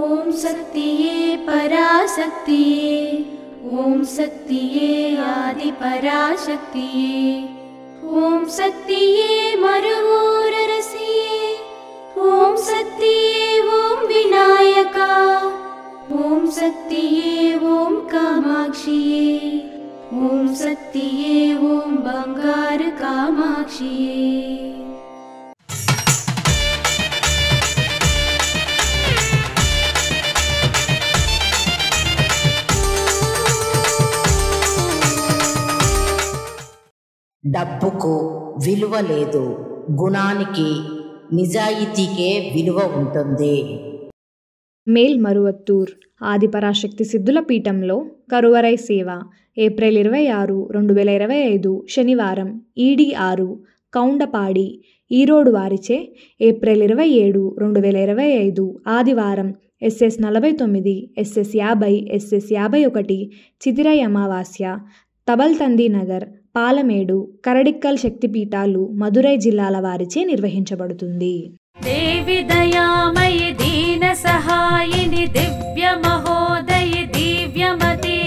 ఓం శక్తియే పరాశక్తియే, ఓం శక్తియే ఆది పరాశక్తియే, ఓం శక్తియే మరువూరరసియే, ఓం శక్తియే ఓం వినాయక, ఓం శక్తియే ఓం కామాక్షియే, ఓం శక్తియే ఓం బంగారు కామాక్షియే. డబ్బుకు విలువ లేదు, గుణానికి నిజాయితీకే విలువ ఉంటుంది. మేల్మరువత్తూర్ ఆదిపరాశక్తి సిద్ధుల పీఠంలో కరువరై సేవ ఏప్రిల్ 26, 2025 శనివారం ఈడి 6 కౌండపాడి ఈరోడు వారిచే ఏప్రిల్ 27, 2025 ఆదివారం SS 49, SS 50, SS 51 చితిరై అమావాస్య తబల్తంది నగర్, పాలమేడు, కరడిక్కల్ శక్తిపీఠాలు మదురై జిల్లాల వారిచే నిర్వహించబడుతుంది. దేవి దయామయి దీన సహాయిని దివ్య మహోదయ దివ్యమతి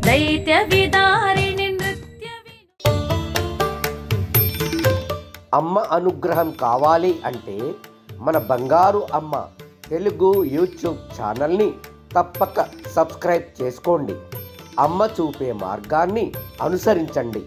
దైత్య విదారిణి నృత్య. అమ్మ అనుగ్రహం కావాలి అంటే మన బంగారు అమ్మ తెలుగు యూట్యూబ్ ఛానల్ని తప్పక సబ్స్క్రైబ్ చేసుకోండి. అమ్మ చూపే మార్గాన్ని అనుసరించండి.